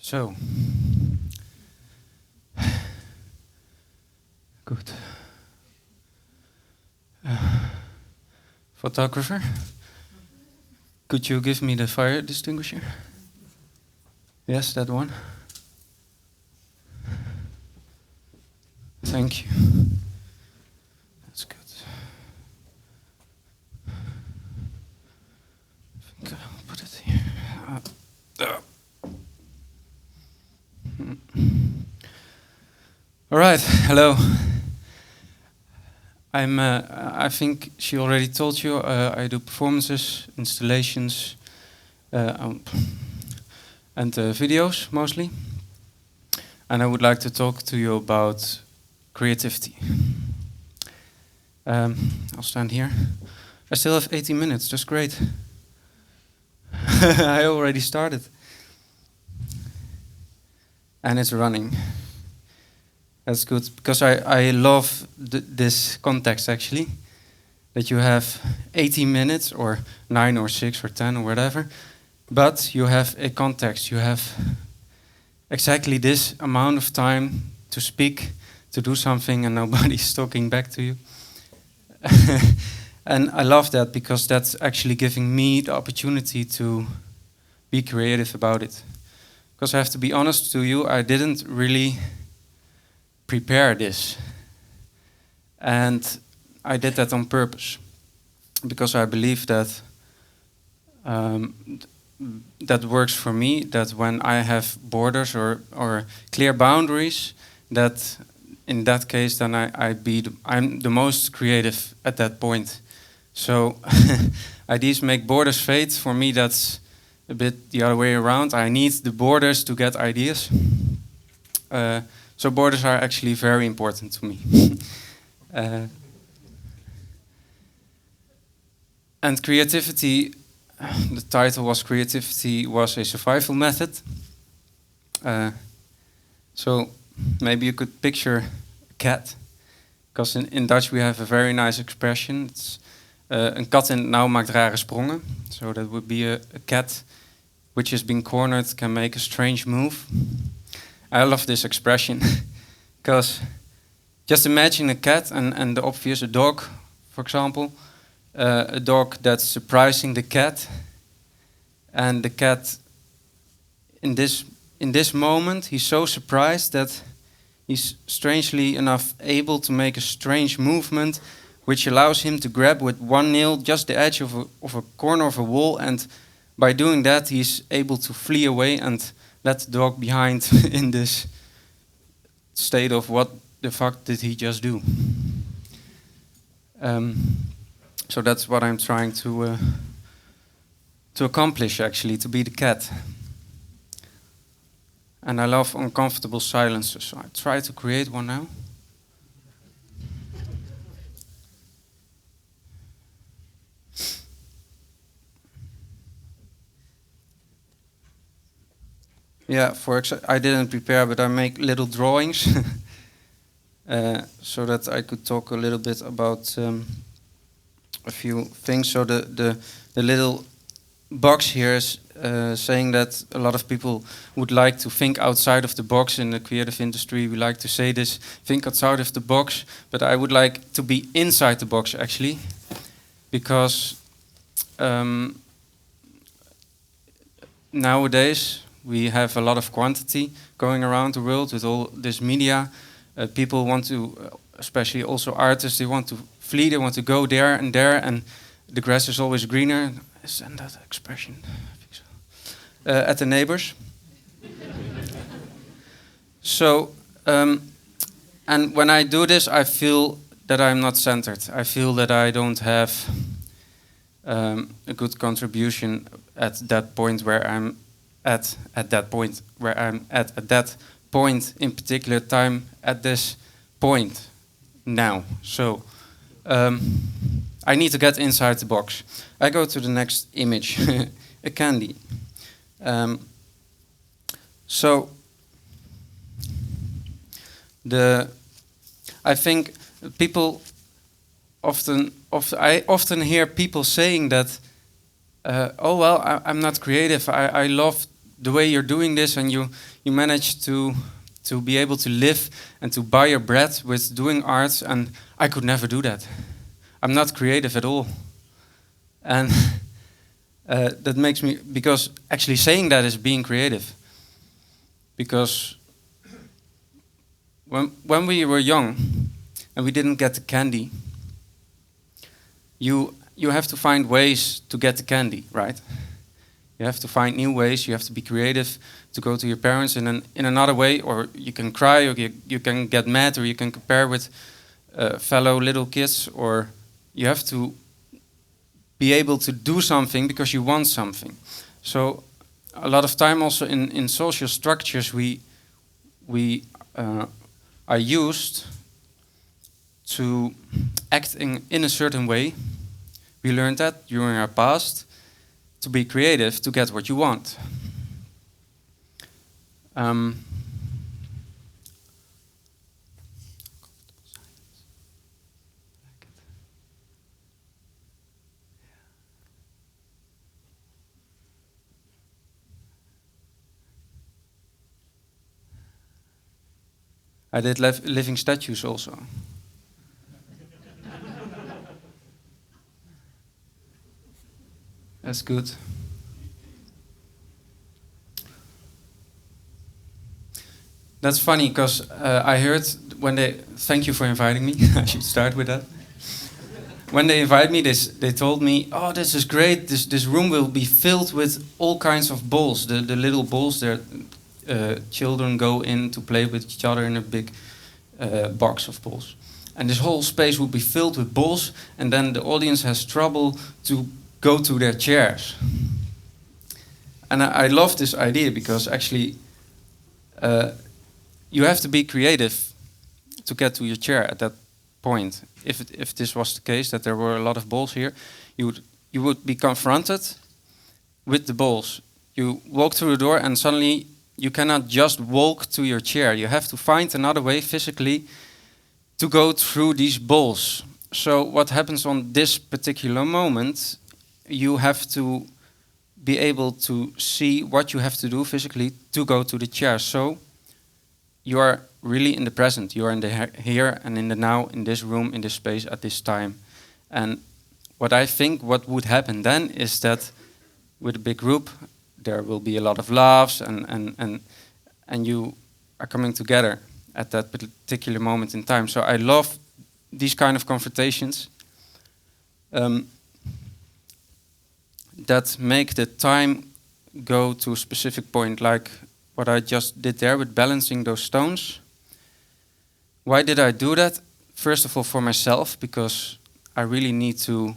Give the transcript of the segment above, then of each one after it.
So, good. Photographer, could you give me the fire extinguisher? Yes, that one. Thank you. That's good. I think I'll put it here. All right. Hello. I think she already told you. I do performances, installations, and videos mostly. And I would like to talk to you about creativity. I'll stand here. I still have 18 minutes. That's great. I already started. And it's running. That's good, because I love this context, actually. That you have 80 minutes, or 9 or 6 or 10 or whatever. But you have a context. You have exactly this amount of time to speak, to do something, and nobody's talking back to you. And I love that, because that's actually giving me the opportunity to be creative about it. Because I have to be honest to you, I didn't really prepare this. And I did that on purpose. Because I believe that that works for me, that when I have borders or clear boundaries, that in that case then I'm the most creative at that point. So ideas make borders fade. For me, that's a bit the other way around. I need the borders to get ideas. So borders are actually very important to me. And creativity, the title was Creativity was a Survival Method. So maybe you could picture a cat. Because in Dutch we have a very nice expression. It's een kat in het nauw maakt rare sprongen. So that would be a cat which has been cornered can make a strange move. I love this expression. Because just imagine a cat and the obvious, a dog, for example. A dog that's surprising the cat. And the cat, in this moment, he's so surprised that he's strangely enough able to make a strange movement which allows him to grab with one nail just the edge of a corner of a wall, and by doing that he's able to flee away and left the dog behind in this state of what the fuck did he just do? So that's what I'm trying to accomplish, actually, to be the cat. And I love uncomfortable silences, so I try to create one now. Yeah, I didn't prepare, but I make little drawings so that I could talk a little bit about a few things. So the little box here is saying that a lot of people would like to think outside of the box in the creative industry. We like to say this, think outside of the box, but I would like to be inside the box, actually, because nowadays we have a lot of quantity going around the world with all this media. People want to, especially also artists, they want to flee, they want to go there, and the grass is always greener. Isn't that expression? I think so. At the neighbors. So, and when I do this, I feel that I'm not centered. I feel that I don't have a good contribution at that point where I'm at that point where I'm at that point in particular time at this point now. So I need to get inside the box. I go to the next image, a candy. So I think people I often hear people saying that, oh well, I'm not creative. I love the way you're doing this, and you manage to be able to live and to buy your bread with doing arts, and I could never do that. I'm not creative at all. And that makes me, because actually saying that is being creative. Because when we were young and we didn't get the candy, you have to find ways to get the candy, right? You have to find new ways. You have to be creative to go to your parents in another way, or you can cry, or you can get mad, or you can compare with fellow little kids, or you have to be able to do something because you want something. So a lot of time also in social structures we are used to act in a certain way. We learned that during our past, to be creative, to get what you want. I did living statues also. That's good. That's funny, because I heard when they... Thank you for inviting me. I should start with that. When they invited me, they told me, oh, this is great. This room will be filled with all kinds of balls. The little balls that children go in to play with each other in a big box of balls. And this whole space will be filled with balls, and then the audience has trouble to go to their chairs. And I love this idea, because actually you have to be creative to get to your chair at that point. If this was the case, that there were a lot of balls here, you would be confronted with the balls. You walk through the door and suddenly you cannot just walk to your chair. You have to find another way physically to go through these balls. So what happens on this particular moment, you have to be able to see what you have to do physically to go to the chair. So you are really in the present. You are in the here and in the now, in this room, in this space, at this time. And what I think what would happen then is that with a big group, there will be a lot of laughs, and you are coming together at that particular moment in time. So I love these kind of confrontations that make the time go to a specific point, like what I just did there with balancing those stones. Why did I do that? First of all, for myself, because I really need to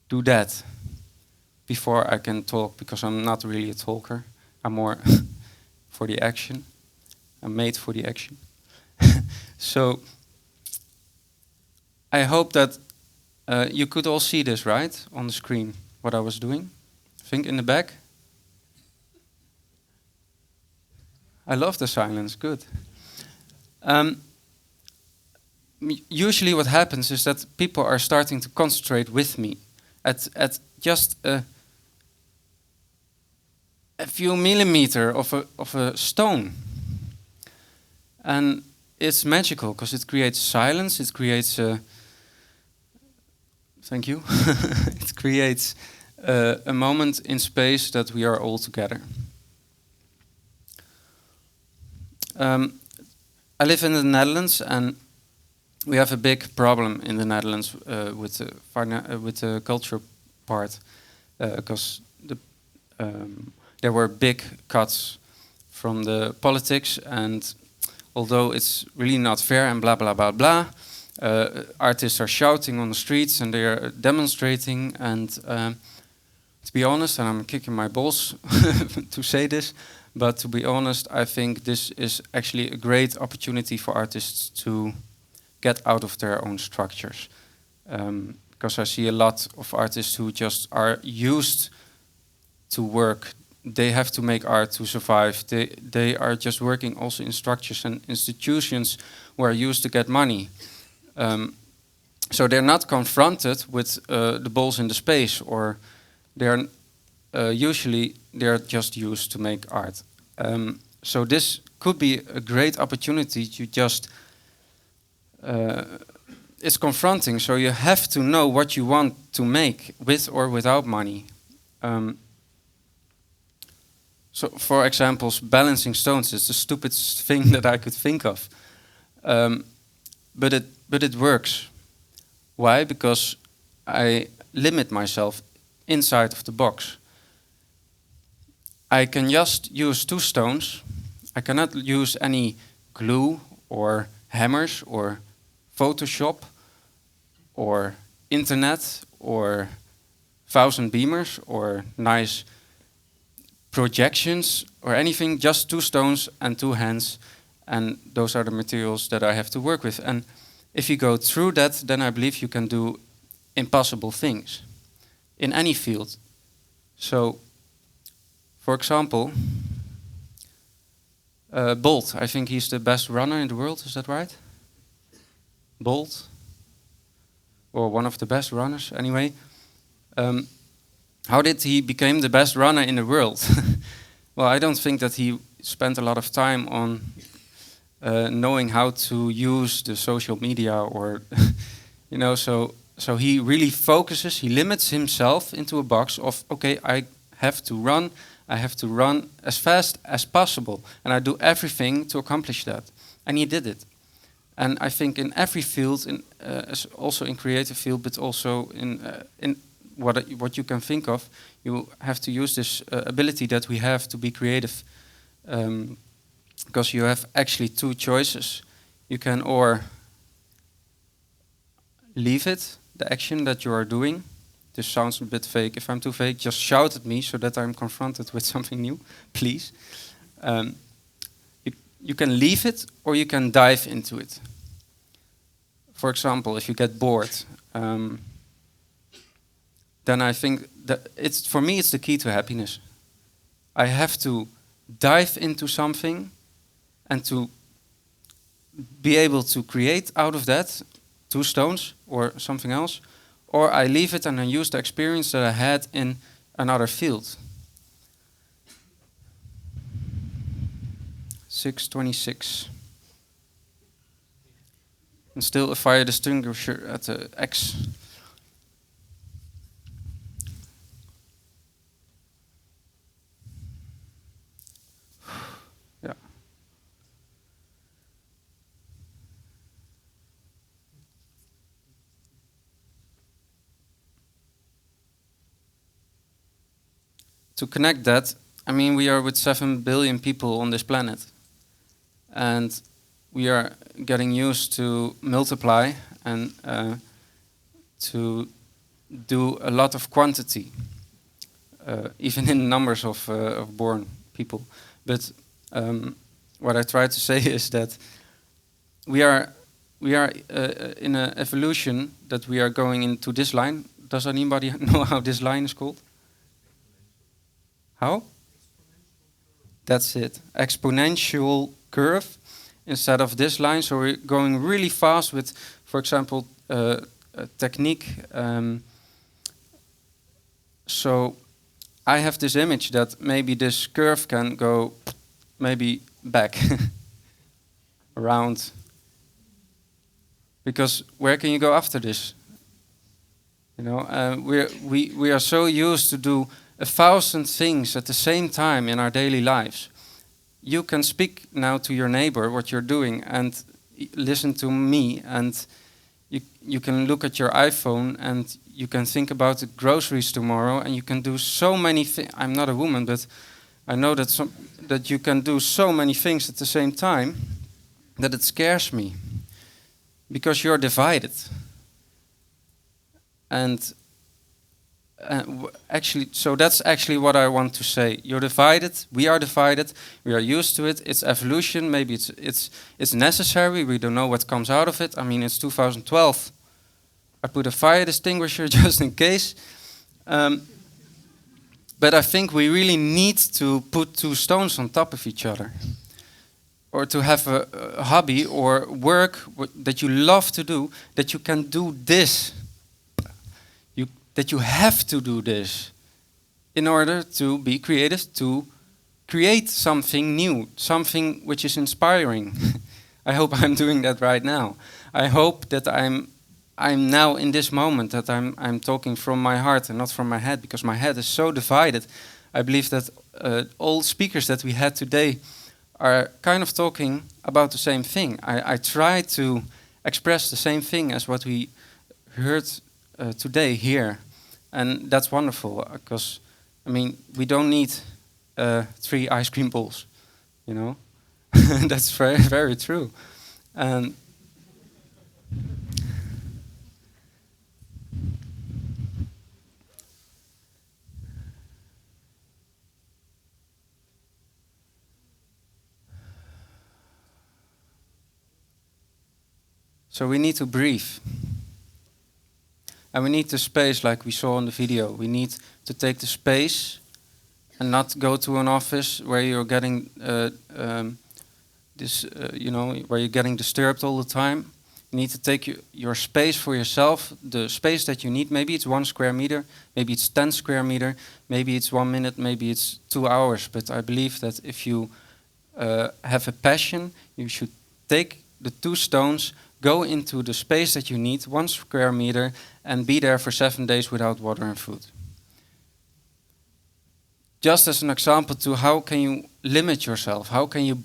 do that before I can talk, because I'm not really a talker. I'm more for the action. I'm made for the action. So I hope that you could all see this, right, on the screen, what I was doing. I think in the back. I love the silence, good. Usually what happens is that people are starting to concentrate with me at just a few millimeter of a stone. And it's magical because it creates silence, it creates thank you. It creates a moment in space that we are all together. I live in the Netherlands, and we have a big problem in the Netherlands with the cultural part, because there were big cuts from the politics, and although it's really not fair and blah blah blah blah, artists are shouting on the streets and they are demonstrating. And to be honest, and I'm kicking my balls to say this, but to be honest, I think this is actually a great opportunity for artists to get out of their own structures. Because I see a lot of artists who just are used to work. They have to make art to survive. They are just working also in structures and institutions where used to get money. So they're not confronted with the balls in the space, or they're usually they're just used to make art. So this could be a great opportunity to just it's confronting, so you have to know what you want to make with or without money. So for examples, balancing stones is the stupidest thing that I could think of. But it works. Why? Because I limit myself inside of the box. I can just use 2 stones. I cannot use any glue or hammers or Photoshop or internet or 1,000 beamers or nice projections or anything, just 2 stones and 2 hands, and those are the materials that I have to work with. And if you go through that, then I believe you can do impossible things in any field. So, for example, Bolt, I think he's the best runner in the world, is that right? Bolt, or one of the best runners anyway. How did he become the best runner in the world? Well, I don't think that he spent a lot of time on knowing how to use the social media, or so he really focuses, he limits himself into a box of, okay, I have to run as fast as possible, and I do everything to accomplish that. And he did it. And I think in every field, also in creative field, but also in what you can think of, you have to use this ability that we have to be creative, because you have actually 2 choices. You can or leave it, the action that you are doing. This sounds a bit fake. If I'm too fake, just shout at me so that I'm confronted with something new, please. You can leave it, or you can dive into it. For example, if you get bored, then I think that for me, it's the key to happiness. I have to dive into something and to be able to create out of that 2 stones or something else, or I leave it and I use the experience that I had in another field. 626. And still a fire distinguisher at the X. Yeah. to connect that, I mean, we are with 7 billion people on this planet. And we are getting used to multiply and to do a lot of quantity, even in numbers of born people. But what I try to say is that we are in an evolution that we are going into this line. Does anybody know how this line is called? How? That's it. Exponential curve instead of this line. So we're going really fast with, for example, a technique. So I have this image that maybe this curve can go maybe back around. Because where can you go after this? You know, we are so used to do 1,000 things at the same time in our daily lives. You can speak now to your neighbor what you're doing and listen to me, and you can look at your iPhone and you can think about the groceries tomorrow, and you can do so many things. I'm not a woman, but I know that you can do so many things at the same time that it scares me, because you're divided. And actually, so that's actually what I want to say. You're divided. We are divided. We are used to it. It's evolution. Maybe it's necessary. We don't know what comes out of it. I mean, it's 2012. I put a fire extinguisher just in case. But I think we really need to put 2 stones on top of each other, or to have a hobby or work that you love to do, that you can do this. That you have to do this in order to be creative, to create something new, something which is inspiring. I hope I'm doing that right now. I hope that I'm now in this moment, that I'm talking from my heart and not from my head, because my head is so divided. I believe that all speakers that we had today are kind of talking about the same thing. I try to express the same thing as what we heard today here, and that's wonderful, because I mean, we don't need 3 ice cream balls, you know. That's very, very true. And so we need to breathe. And we need the space, like we saw in the video. We need to take the space and not go to an office where you're getting where you're getting disturbed all the time. You need to take your space for yourself, the space that you need. Maybe it's 1 square meter, maybe it's 10 square meter, maybe it's 1 minute, maybe it's 2 hours. But I believe that if you have a passion, you should take the 2 stones, go into the space that you need, 1 square meter, and be there for 7 days without water and food. Just as an example to how can you limit yourself, how can you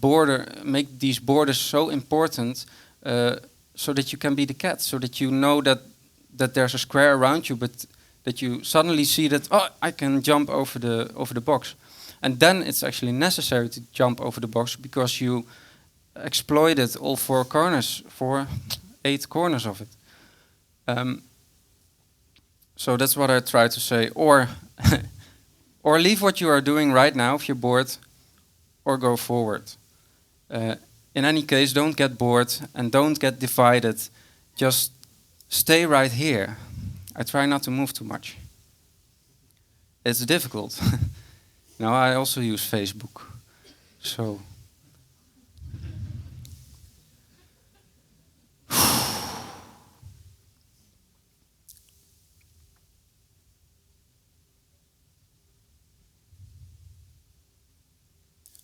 make these borders so important, so that you can be the cat, so that you know that there's a square around you, but that you suddenly see that, oh, I can jump over the box. And then it's actually necessary to jump over the box, because you exploited all 4 corners, 8 corners of it. So that's what I try to say. Or leave what you are doing right now if you're bored, or go forward. In any case, don't get bored and don't get divided. Just stay right here. I try not to move too much. It's difficult. Now I also use Facebook. So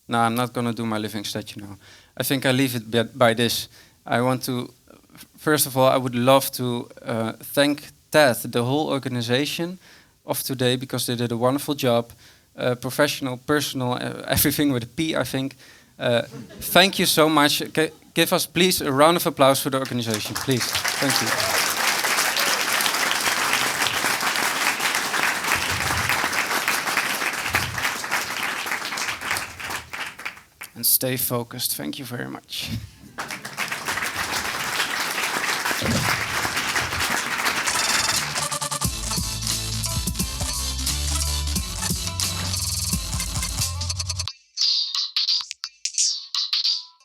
no, I'm not going to do my living statue now. I think I leave it by this. I want to, first of all, I would love to thank TED, the whole organization of today, because they did a wonderful job. Professional, personal, everything with a P, I think. Thank you so much. Give us, please, a round of applause for the organization, please. Thank you. and stay focused. Thank you very much.